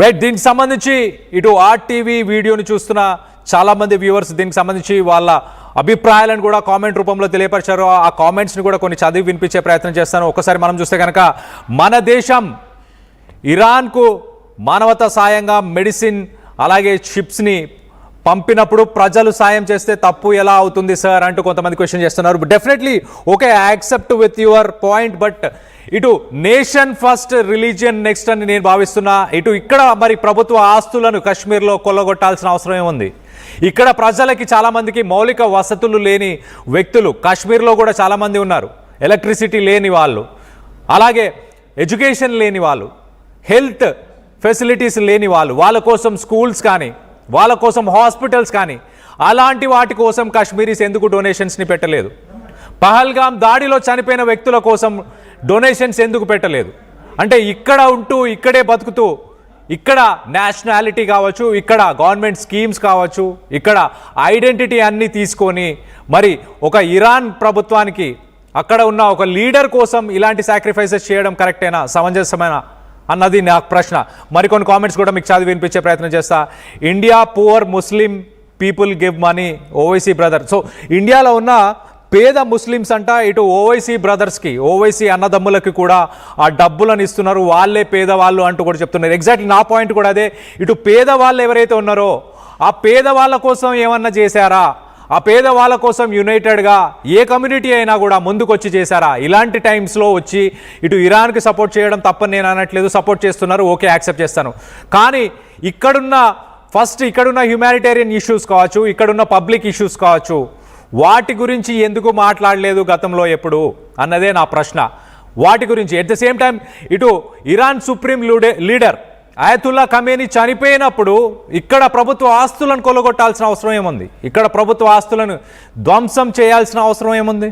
Right, దీనికి సంబంధించి ఇటు ఆర్టీవీ వీడియోని చూస్తున్న చాలామంది వ్యూవర్స్ దీనికి సంబంధించి వాళ్ళ అభిప్రాయాలను కూడా కామెంట్ రూపంలో తెలియపరిచారు. ఆ కామెంట్స్ని కూడా కొన్ని చదివి వినిపించే ప్రయత్నం చేస్తాను. ఒకసారి మనం చూస్తే కనుక, మన దేశం ఇరాన్కు మానవతా సాయంగా మెడిసిన్ అలాగే చిప్స్ని పంపినప్పుడు ప్రజలు సాయం చేస్తే తప్పు ఎలా అవుతుంది సార్ అంటూ కొంతమంది క్వశ్చన్ చేస్తున్నారు. Definitely okay, I accept with your point. But ఇటు నేషన్ ఫస్ట్ రిలీజియన్ నెక్స్ట్ అని నేను భావిస్తున్నా. ఇక్కడ మరి ప్రభుత్వ ఆస్తులను కాశ్మీర్లో కొల్లగొట్టాల్సిన అవసరం ఏముంది? ఇక్కడ ప్రజలకి చాలామందికి మౌలిక వసతులు లేని వ్యక్తులు కాశ్మీర్లో కూడా చాలామంది ఉన్నారు. ఎలక్ట్రిసిటీ లేని వాళ్ళు, అలాగే ఎడ్యుకేషన్ లేని వాళ్ళు, హెల్త్ ఫెసిలిటీస్ లేని వాళ్ళు, వాళ్ళ కోసం స్కూల్స్ కానీ వాళ్ళ కోసం హాస్పిటల్స్ కానీ అలాంటి వాటి కోసం కాశ్మీరీస్ ఎందుకు డొనేషన్స్ని పెట్టలేదు? పహల్గామ్ దాడిలో చనిపోయిన వ్యక్తుల కోసం డొనేషన్స్ ఎందుకు పెట్టలేదు? అంటే ఇక్కడ ఉంటూ ఇక్కడే బతుకుతూ ఇక్కడ నేషనాలిటీ కావచ్చు, ఇక్కడ గవర్నమెంట్ స్కీమ్స్ కావచ్చు, ఇక్కడ ఐడెంటిటీ అన్నీ తీసుకొని మరి ఒక ఇరాన్ ప్రభుత్వానికి అక్కడ ఉన్న ఒక లీడర్ కోసం ఇలాంటి సాక్రిఫైసెస్ చేయడం కరెక్టేనా, సమంజసమేనా అన్నది నా ప్రశ్న. మరికొన్ని కామెంట్స్ కూడా మీకు చదివి వినిపించే ప్రయత్నం చేస్తా. India poor Muslim people give money Owaisi brother. So ఇండియాలో ఉన్న పేద ముస్లిమ్స్ అంట ఇటు ఓవైసీ బ్రదర్స్కి, ఓవైసీ అన్నదమ్ములకి కూడా ఆ డబ్బులను ఇస్తున్నారు, వాళ్ళే పేదవాళ్ళు అంటూ కూడా చెప్తున్నారు. ఎగ్జాక్ట్లీ నా పాయింట్ కూడా అదే. ఇటు పేదవాళ్ళు ఎవరైతే ఉన్నారో ఆ పేదవాళ్ళ కోసం ఏమన్నా చేశారా? ఆ పేదవాళ్ళ కోసం యునైటెడ్గా ఏ కమ్యూనిటీ అయినా కూడా ముందుకొచ్చి చేశారా? ఇలాంటి టైమ్స్లో వచ్చి ఇటు ఇరాన్కి సపోర్ట్ చేయడం తప్పని నేను అనట్లేదు, సపోర్ట్ చేస్తున్నారు, ఓకే యాక్సెప్ట్ చేస్తాను. కానీ ఇక్కడున్న హ్యుమానిటేరియన్ ఇష్యూస్ కావచ్చు, ఇక్కడున్న పబ్లిక్ ఇష్యూస్ కావచ్చు, వాటి గురించి ఎందుకు మాట్లాడలేదు గతంలో ఎప్పుడు అన్నదే నా ప్రశ్న. వాటి గురించి ఎట్ ద సేమ్ టైం ఇటు Iran supreme leader Ayatollah Khamenei చనిపోయినప్పుడు ఇక్కడ ప్రభుత్వ ఆస్తులను కొల్లగొట్టాల్సిన అవసరం ఏముంది? ఇక్కడ ప్రభుత్వ ఆస్తులను ధ్వంసం చేయాల్సిన అవసరం ఏముంది?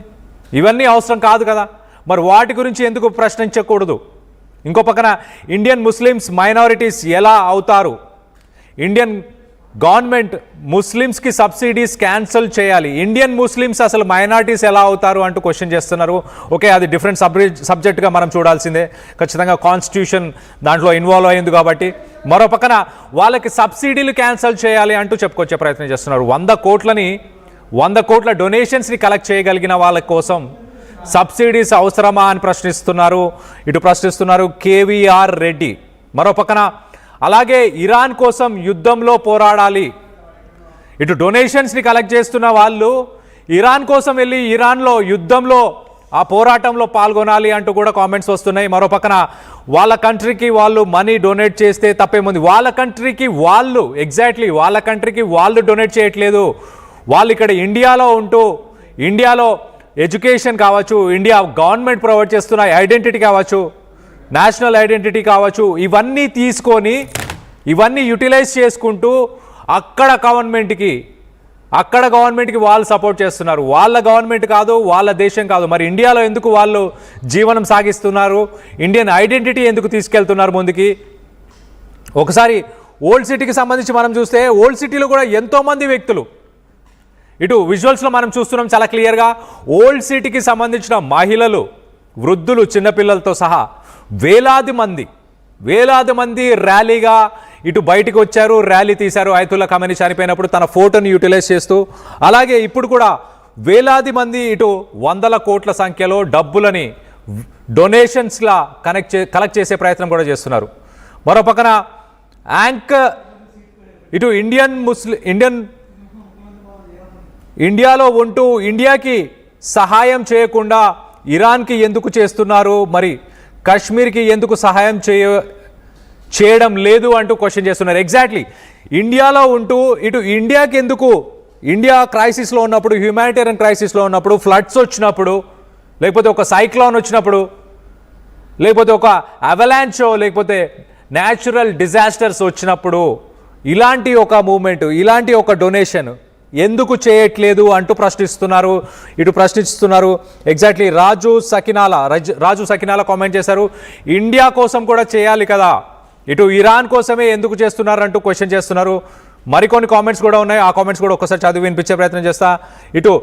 ఇవన్నీ అవసరం కాదు కదా. మరి వాటి గురించి ఎందుకు ప్రశ్నించకూడదు? ఇంకో పక్కన ఇండియన్ ముస్లిమ్స్ మైనారిటీస్ ఎలా అవుతారు? ఇండియన్ గవర్నమెంట్ ముస్లిమ్స్కి సబ్సిడీస్ క్యాన్సిల్ చేయాలి, ఇండియన్ ముస్లిమ్స్ అసలు మైనారిటీస్ ఎలా అవుతారు అంటూ క్వశ్చన్ చేస్తున్నారు. ఓకే, అది డిఫరెంట్ సబ్జెక్ట్గా మనం చూడాల్సిందే. ఖచ్చితంగా కాన్స్టిట్యూషన్ దాంట్లో ఇన్వాల్వ్ అయ్యింది కాబట్టి. మరో పక్కన వాళ్ళకి సబ్సిడీలు క్యాన్సిల్ చేయాలి అంటూ చెప్పుకొచ్చే ప్రయత్నం చేస్తున్నారు. 100 కోట్ల డొనేషన్స్ని కలెక్ట్ చేయగలిగిన వాళ్ళ కోసం సబ్సిడీస్ అవసరమా అని ప్రశ్నిస్తున్నారు కేవీఆర్ రెడ్డి. మరో పక్కన అలాగే ఇరాన్ కోసం యుద్ధంలో పోరాడాలి, ఇటు డొనేషన్స్ని కలెక్ట్ చేస్తున్న వాళ్ళు ఇరాన్ కోసం వెళ్ళి ఇరాన్లో యుద్ధంలో ఆ పోరాటంలో పాల్గొనాలి అంటూ కూడా కామెంట్స్ వస్తున్నాయి. మరో పక్కన వాళ్ళ కంట్రీకి వాళ్ళు మనీ డొనేట్ చేస్తే తప్పేముంది? వాళ్ళ కంట్రీకి వాళ్ళు డొనేట్ చేయట్లేదు. వాళ్ళు ఇక్కడ ఇండియాలో ఉంటూ ఇండియాలో ఎడ్యుకేషన్ కావచ్చు, ఇండియా గవర్నమెంట్ ప్రొవైడ్ చేస్తున్న ఐడెంటిటీ కావచ్చు, నేషనల్ ఐడెంటిటీ కావచ్చు, ఇవన్నీ యూటిలైజ్ చేసుకుంటూ అక్కడ గవర్నమెంట్కి వాళ్ళు సపోర్ట్ చేస్తున్నారు. వాళ్ళ గవర్నమెంట్ కాదు, వాళ్ళ దేశం కాదు. మరి ఇండియాలో ఎందుకు వాళ్ళు జీవనం సాగిస్తున్నారు? ఇండియన్ ఐడెంటిటీ ఎందుకు తీసుకెళ్తున్నారు ముందుకి? ఒకసారి ఓల్డ్ సిటీకి సంబంధించి మనం చూస్తే ఓల్డ్ సిటీలో కూడా ఎంతోమంది వ్యక్తులు ఇటు విజువల్స్లో మనం చూస్తున్నాం చాలా క్లియర్గా. ఓల్డ్ సిటీకి సంబంధించిన మహిళలు, వృద్ధులు, చిన్నపిల్లలతో సహా వేలాది మంది ర్యాలీగా ఇటు బయటికి వచ్చారు, ర్యాలీ తీశారు. అయతుల్లా ఖమేనీ చనిపోయినప్పుడు తన ఫోటోని యూటిలైజ్ చేస్తూ, అలాగే ఇప్పుడు కూడా వేలాది మంది ఇటు 100 కోట్ల సంఖ్యలో డబ్బులని డొనేషన్స్లా కలెక్ట్ చేసే ప్రయత్నం కూడా చేస్తున్నారు. మరో పక్కన ఇటు ఇండియాలో ఉంటూ ఇండియాకి సహాయం చేయకుండా ఇరాన్కి ఎందుకు చేస్తున్నారు? మరి కాశ్మీర్కి ఎందుకు సహాయం చేయడం లేదు అంటూ క్వశ్చన్ చేస్తున్నారు. ఎగ్జాక్ట్లీ ఇండియాలో ఉంటూ ఇటు ఇండియాకి ఎందుకు, ఇండియా క్రైసిస్లో ఉన్నప్పుడు, హ్యుమానిటేరియన్ క్రైసిస్లో ఉన్నప్పుడు, ఫ్లడ్స్ వచ్చినప్పుడు, లేకపోతే ఒక సైక్లోన్ వచ్చినప్పుడు, లేకపోతే ఒక అవలాంచో, లేకపోతే న్యాచురల్ డిజాస్టర్స్ వచ్చినప్పుడు ఇలాంటి ఒక మూమెంట్, ఇలాంటి ఒక డొనేషన్ ఎందుకు చేయట్లేదు అంటూ ప్రశ్నిస్తున్నారు. ఎగ్జాక్ట్లీ రాజు సకినాల కామెంట్ చేశారు, ఇండియా కోసం కూడా చేయాలి కదా, ఇటు ఇరాన్ కోసమే ఎందుకు చేస్తున్నారు అంటూ క్వశ్చన్ చేస్తున్నారు. మరికొన్ని కామెంట్స్ కూడా ఉన్నాయి, ఆ కామెంట్స్ కూడా ఒక్కసారి చదివి వినిపించే ప్రయత్నం చేస్తా. ఇటు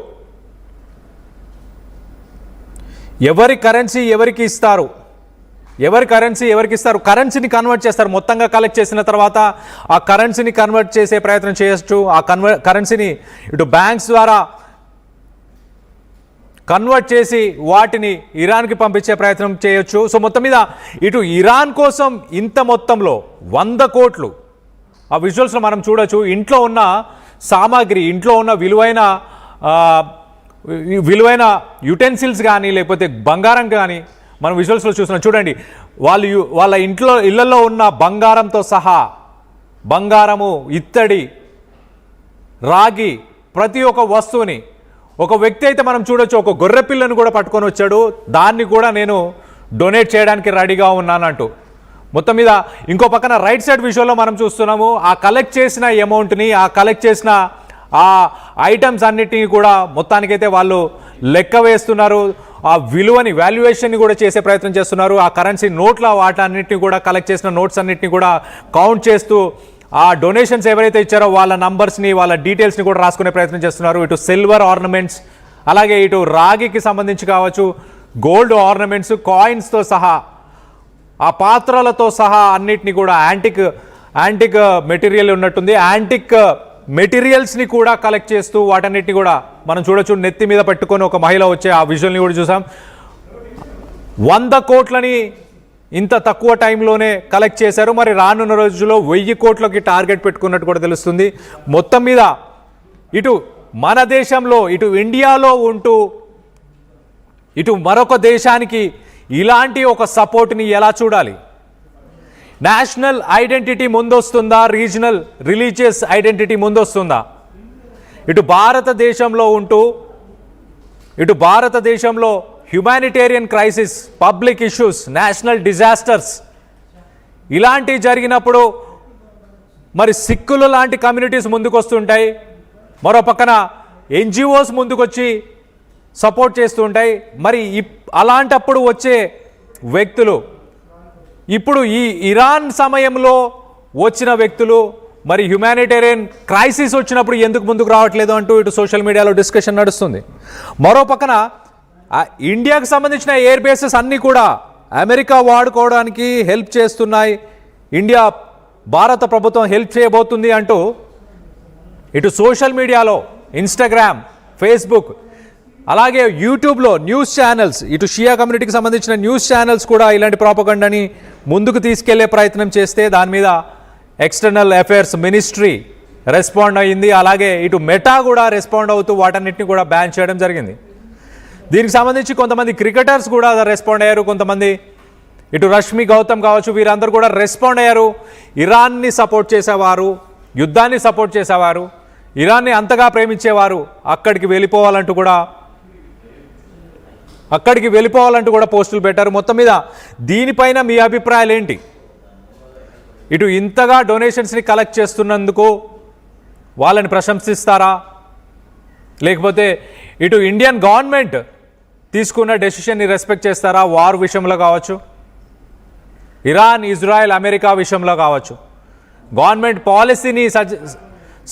ఎవరి కరెన్సీ ఎవరికి ఇస్తారు? ఎవరి కరెన్సీ ఎవరికి ఇస్తారు, కరెన్సీని కన్వర్ట్ చేస్తారు. మొత్తంగా కలెక్ట్ చేసిన తర్వాత ఆ కరెన్సీని కన్వర్ట్ చేసే ప్రయత్నం చేయొచ్చు. ఆ కరెన్సీని ఇటు బ్యాంక్స్ ద్వారా కన్వర్ట్ చేసి వాటిని ఇరాన్కి పంపించే ప్రయత్నం చేయొచ్చు. సో మొత్తం మీద ఇటు ఇరాన్ కోసం ఇంత మొత్తంలో 100 కోట్లు ఆ విజువల్స్లో మనం చూడొచ్చు. ఇంట్లో ఉన్న సామాగ్రి, ఇంట్లో ఉన్న విలువైన యుటెన్సిల్స్ కానీ లేకపోతే బంగారం కానీ మనం విజువల్స్లో చూస్తున్నాం. చూడండి, వాళ్ళ ఇళ్లలో ఉన్న బంగారంతో సహా, బంగారము, ఇత్తడి, రాగి, ప్రతి ఒక్క వస్తువుని ఒక వ్యక్తి అయితే మనం చూడొచ్చు, ఒక గొర్రె పిల్లను కూడా పట్టుకొని వచ్చాడు. దాన్ని కూడా నేను డొనేట్ చేయడానికి రెడీగా ఉన్నానంటూ. మొత్తం మీద ఇంకో పక్కన రైట్ సైడ్ విజువల్లో మనం చూస్తున్నాము ఆ కలెక్ట్ చేసిన అమౌంట్ని, ఆ కలెక్ట్ చేసిన ఆ ఐటమ్స్ అన్నిటినీ కూడా మొత్తానికైతే వాళ్ళు లెక్క వేస్తున్నారు. ఆ విలువని, వాల్యుయేషన్ని కూడా చేసే ప్రయత్నం చేస్తున్నారు. ఆ కరెన్సీ నోట్ల వాటన్నిటిని కూడా, కలెక్ట్ చేసిన నోట్స్ అన్నిటిని కూడా కౌంట్ చేస్తూ ఆ డొనేషన్స్ ఎవరైతే ఇచ్చారో వాళ్ళ నంబర్స్ని, వాళ్ళ డీటెయిల్స్ని కూడా రాసుకునే ప్రయత్నం చేస్తున్నారు. ఇటు సిల్వర్ ఆర్నమెంట్స్, అలాగే ఇటు రాగికి సంబంధించి కావచ్చు, గోల్డ్ ఆర్నమెంట్స్, కాయిన్స్తో సహా, ఆ పాత్రలతో సహా అన్నిటిని కూడా యాంటిక్ మెటీరియల్ ఉన్నట్టుంది, యాంటిక్ మెటీరియల్స్ని కూడా కలెక్ట్ చేస్తూ వాటన్నిటిని కూడా మనం చూడొచ్చు. నెత్తి మీద పెట్టుకొని ఒక మహిళ వచ్చే ఆ విజువల్ని కూడా చూసాం. 100 కోట్లని ఇంత తక్కువ టైంలోనే కలెక్ట్ చేశారు. మరి రానున్న రోజుల్లో 1000 కోట్లకి టార్గెట్ పెట్టుకున్నట్టు కూడా తెలుస్తుంది. మొత్తం మీద ఇటు మన దేశంలో, ఇటు ఇండియాలో ఉంటూ ఇటు మరొక దేశానికి ఇలాంటి ఒక సపోర్ట్ని ఎలా చూడాలి? నేషనల్ ఐడెంటిటీ ముందొస్తుందా, రీజనల్ రిలీజియస్ ఐడెంటిటీ ముందొస్తుందా? ఇటు భారతదేశంలో ఉంటూ, ఇటు భారతదేశంలో humanitarian crisis, public issues, national disasters ఇలాంటివి జరిగినప్పుడు మరి సిక్కులు లాంటి కమ్యూనిటీస్ ముందుకు వస్తుంటాయి. మరో పక్కన ఎన్జిఓస్ ముందుకొచ్చి సపోర్ట్ చేస్తూ ఉంటాయి. మరి అలాంటప్పుడు వచ్చే వ్యక్తులు, ఇప్పుడు ఈ ఇరాన్ సమయంలో వచ్చిన వ్యక్తులు మరి హ్యుమానిటేరియన్ క్రైసిస్ వచ్చినప్పుడు ఎందుకు ముందుకు రావట్లేదు అంటూ ఇటు సోషల్ మీడియాలో డిస్కషన్ నడుస్తుంది. మరో పక్కన ఇండియాకు సంబంధించిన ఎయిర్ బేసెస్ అన్నీ కూడా అమెరికా వాడుకోవడానికి హెల్ప్ చేస్తున్నాయి, భారత ప్రభుత్వం హెల్ప్ చేయబోతుంది అంటూ ఇటు సోషల్ మీడియాలో ఇన్స్టాగ్రామ్, ఫేస్బుక్, అలాగే యూట్యూబ్లో న్యూస్ ఛానల్స్, ఇటు షియా కమ్యూనిటీకి సంబంధించిన న్యూస్ ఛానల్స్ కూడా ఇలాంటి ప్రాపగండాని ముందుకు తీసుకెళ్లే ప్రయత్నం చేస్తే దాని మీద ఎక్స్టర్నల్ అఫైర్స్ మినిస్ట్రీ రెస్పాండ్ అయ్యింది. అలాగే ఇటు మెటా కూడా రెస్పాండ్ అవుతూ వాటన్నిటిని కూడా బ్యాన్ చేయడం జరిగింది. దీనికి సంబంధించి కొంతమంది క్రికెటర్స్ కూడా రెస్పాండ్ అయ్యారు. కొంతమంది ఇటు రష్మి గౌతమ్ కావచ్చు, వీరందరూ కూడా రెస్పాండ్ అయ్యారు. ఇరాన్ని సపోర్ట్ చేసేవారు, యుద్ధాన్ని సపోర్ట్ చేసేవారు, ఇరాన్ని అంతగా ప్రేమించేవారు అక్కడికి వెళ్ళిపోవాలంటూ కూడా పోస్టులు పెట్టారు. మొత్తం మీద దీనిపైన మీ అభిప్రాయాలు ఏంటి? ఇటు ఇంతగా డొనేషన్స్ని కలెక్ట్ చేస్తున్నందుకు వాళ్ళని ప్రశంసిస్తారా, లేకపోతే ఇటు ఇండియన్ గవర్నమెంట్ తీసుకున్న డెసిషన్ని రెస్పెక్ట్ చేస్తారా? వార్ విషయంలో కావచ్చు, ఇరాన్, ఇజ్రాయెల్, అమెరికా విషయంలో కావచ్చు, గవర్నమెంట్ పాలసీని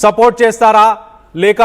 సపోర్ట్ చేస్తారా, లేక